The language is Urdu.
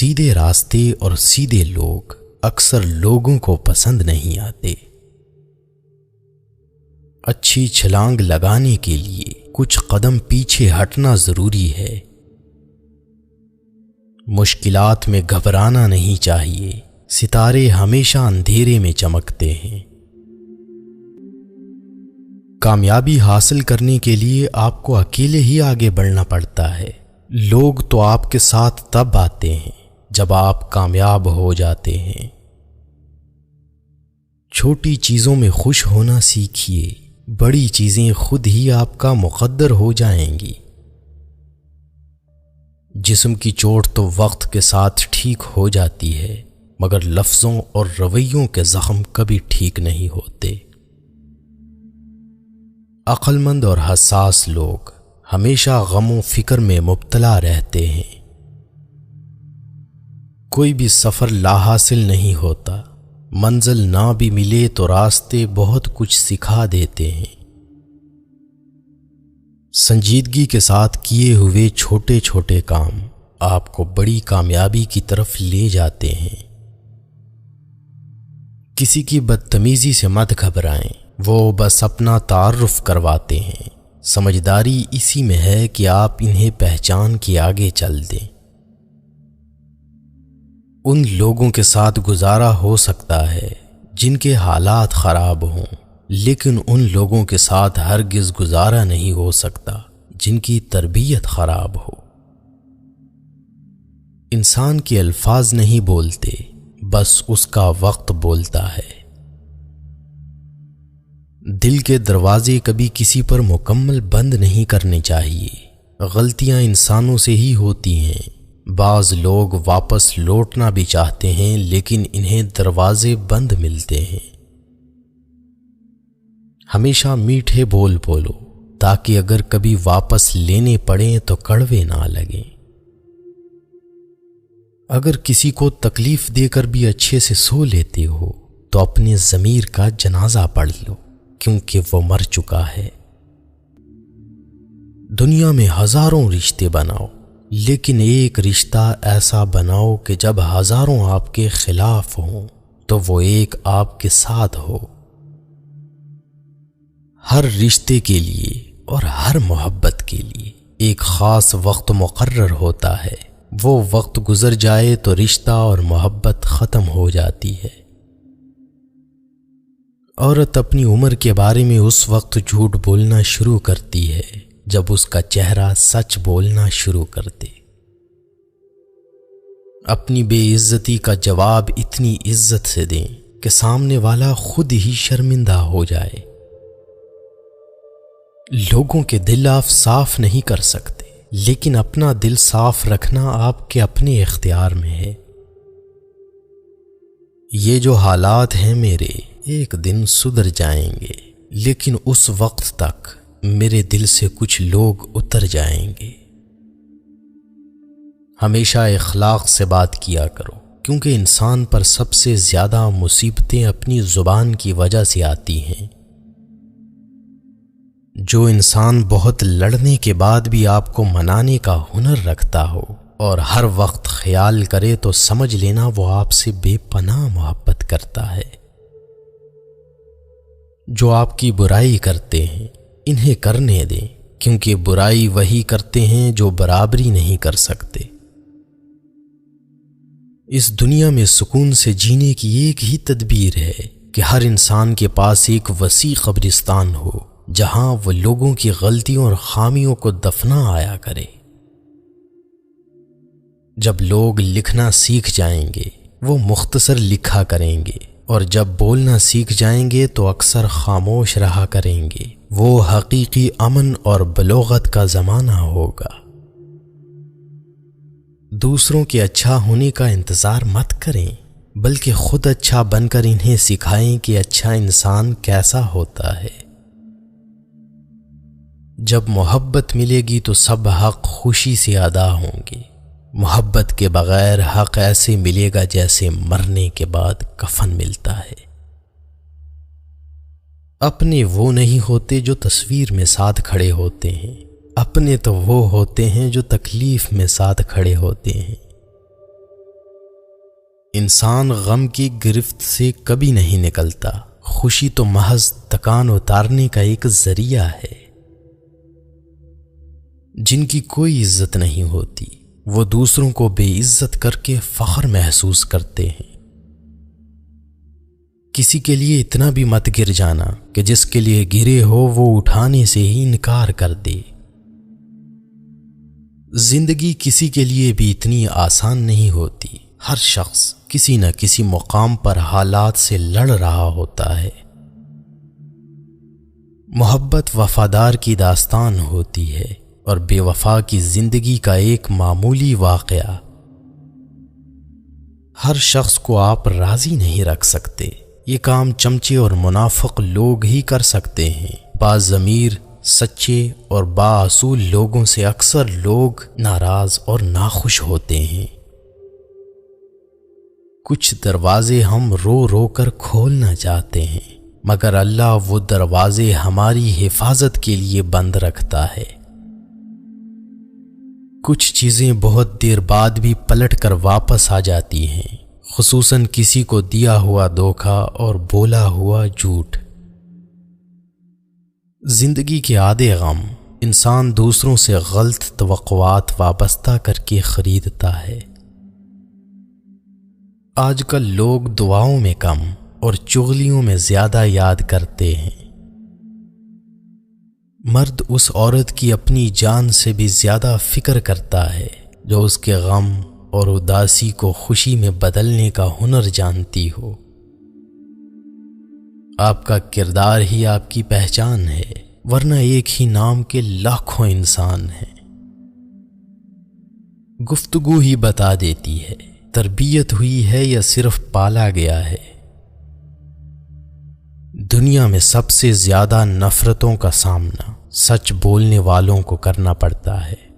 سیدھے راستے اور سیدھے لوگ اکثر لوگوں کو پسند نہیں آتے۔ اچھی چھلانگ لگانے کے لیے کچھ قدم پیچھے ہٹنا ضروری ہے۔ مشکلات میں گھبرانا نہیں چاہیے، ستارے ہمیشہ اندھیرے میں چمکتے ہیں۔ کامیابی حاصل کرنے کے لیے آپ کو اکیلے ہی آگے بڑھنا پڑتا ہے۔ لوگ تو آپ کے ساتھ تب آتے ہیں جب آپ کامیاب ہو جاتے ہیں۔ چھوٹی چیزوں میں خوش ہونا سیکھیے، بڑی چیزیں خود ہی آپ کا مقدر ہو جائیں گی۔ جسم کی چوٹ تو وقت کے ساتھ ٹھیک ہو جاتی ہے، مگر لفظوں اور رویوں کے زخم کبھی ٹھیک نہیں ہوتے۔ عقل مند اور حساس لوگ ہمیشہ غم و فکر میں مبتلا رہتے ہیں۔ کوئی بھی سفر لا حاصل نہیں ہوتا، منزل نہ بھی ملے تو راستے بہت کچھ سکھا دیتے ہیں۔ سنجیدگی کے ساتھ کیے ہوئے چھوٹے چھوٹے کام آپ کو بڑی کامیابی کی طرف لے جاتے ہیں۔ کسی کی بدتمیزی سے مت گھبرائیں، وہ بس اپنا تعارف کرواتے ہیں۔ سمجھداری اسی میں ہے کہ آپ انہیں پہچان کے آگے چل دیں۔ ان لوگوں کے ساتھ گزارا ہو سکتا ہے جن کے حالات خراب ہوں، لیکن ان لوگوں کے ساتھ ہرگز گزارا نہیں ہو سکتا جن کی تربیت خراب ہو۔ انسان کے الفاظ نہیں بولتے، بس اس کا وقت بولتا ہے۔ دل کے دروازے کبھی کسی پر مکمل بند نہیں کرنے چاہیے۔ غلطیاں انسانوں سے ہی ہوتی ہیں۔ بعض لوگ واپس لوٹنا بھی چاہتے ہیں، لیکن انہیں دروازے بند ملتے ہیں۔ ہمیشہ میٹھے بول بولو تاکہ اگر کبھی واپس لینے پڑیں تو کڑوے نہ لگیں۔ اگر کسی کو تکلیف دے کر بھی اچھے سے سو لیتے ہو تو اپنے ضمیر کا جنازہ پڑھ لو، کیونکہ وہ مر چکا ہے۔ دنیا میں ہزاروں رشتے بناؤ، لیکن ایک رشتہ ایسا بناؤ کہ جب ہزاروں آپ کے خلاف ہوں تو وہ ایک آپ کے ساتھ ہو۔ ہر رشتے کے لیے اور ہر محبت کے لیے ایک خاص وقت مقرر ہوتا ہے۔ وہ وقت گزر جائے تو رشتہ اور محبت ختم ہو جاتی ہے۔ عورت اپنی عمر کے بارے میں اس وقت جھوٹ بولنا شروع کرتی ہے جب اس کا چہرہ سچ بولنا شروع کر دے۔ اپنی بے عزتی کا جواب اتنی عزت سے دیں کہ سامنے والا خود ہی شرمندہ ہو جائے۔ لوگوں کے دل آپ صاف نہیں کر سکتے، لیکن اپنا دل صاف رکھنا آپ کے اپنے اختیار میں ہے۔ یہ جو حالات ہیں میرے ایک دن سدھر جائیں گے، لیکن اس وقت تک میرے دل سے کچھ لوگ اتر جائیں گے۔ ہمیشہ اخلاق سے بات کیا کرو، کیونکہ انسان پر سب سے زیادہ مصیبتیں اپنی زبان کی وجہ سے آتی ہیں۔ جو انسان بہت لڑنے کے بعد بھی آپ کو منانے کا ہنر رکھتا ہو اور ہر وقت خیال کرے تو سمجھ لینا وہ آپ سے بے پناہ محبت کرتا ہے۔ جو آپ کی برائی کرتے ہیں انہیں کرنے دیں، کیونکہ برائی وہی کرتے ہیں جو برابری نہیں کر سکتے۔ اس دنیا میں سکون سے جینے کی ایک ہی تدبیر ہے کہ ہر انسان کے پاس ایک وسیع قبرستان ہو جہاں وہ لوگوں کی غلطیوں اور خامیوں کو دفنا آیا کرے۔ جب لوگ لکھنا سیکھ جائیں گے وہ مختصر لکھا کریں گے، اور جب بولنا سیکھ جائیں گے تو اکثر خاموش رہا کریں گے۔ وہ حقیقی امن اور بلوغت کا زمانہ ہوگا۔ دوسروں کے اچھا ہونے کا انتظار مت کریں، بلکہ خود اچھا بن کر انہیں سکھائیں کہ اچھا انسان کیسا ہوتا ہے۔ جب محبت ملے گی تو سب حق خوشی سے ادا ہوں گے۔ محبت کے بغیر حق ایسے ملے گا جیسے مرنے کے بعد کفن ملتا ہے۔ اپنے وہ نہیں ہوتے جو تصویر میں ساتھ کھڑے ہوتے ہیں، اپنے تو وہ ہوتے ہیں جو تکلیف میں ساتھ کھڑے ہوتے ہیں۔ انسان غم کی گرفت سے کبھی نہیں نکلتا، خوشی تو محض تکان اتارنے کا ایک ذریعہ ہے۔ جن کی کوئی عزت نہیں ہوتی وہ دوسروں کو بے عزت کر کے فخر محسوس کرتے ہیں۔ کسی کے لیے اتنا بھی مت گر جانا کہ جس کے لیے گرے ہو وہ اٹھانے سے ہی انکار کر دے۔ زندگی کسی کے لیے بھی اتنی آسان نہیں ہوتی، ہر شخص کسی نہ کسی مقام پر حالات سے لڑ رہا ہوتا ہے۔ محبت وفادار کی داستان ہوتی ہے اور بے وفا کی زندگی کا ایک معمولی واقعہ۔ ہر شخص کو آپ راضی نہیں رکھ سکتے، یہ کام چمچے اور منافق لوگ ہی کر سکتے ہیں۔ باضمیر، سچے اور بااصول لوگوں سے اکثر لوگ ناراض اور ناخوش ہوتے ہیں۔ کچھ دروازے ہم رو رو کر کھولنا چاہتے ہیں، مگر اللہ وہ دروازے ہماری حفاظت کے لیے بند رکھتا ہے۔ کچھ چیزیں بہت دیر بعد بھی پلٹ کر واپس آ جاتی ہیں، خصوصاً کسی کو دیا ہوا دھوکا اور بولا ہوا جھوٹ۔ زندگی کے آدھے غم انسان دوسروں سے غلط توقعات وابستہ کر کے خریدتا ہے۔ آج کل لوگ دعاؤں میں کم اور چغلیوں میں زیادہ یاد کرتے ہیں۔ مرد اس عورت کی اپنی جان سے بھی زیادہ فکر کرتا ہے جو اس کے غم اور اداسی کو خوشی میں بدلنے کا ہنر جانتی ہو۔ آپ کا کردار ہی آپ کی پہچان ہے، ورنہ ایک ہی نام کے لاکھوں انسان ہیں۔ گفتگو ہی بتا دیتی ہے تربیت ہوئی ہے یا صرف پالا گیا ہے۔ دنیا میں سب سے زیادہ نفرتوں کا سامنا سچ بولنے والوں کو کرنا پڑتا ہے۔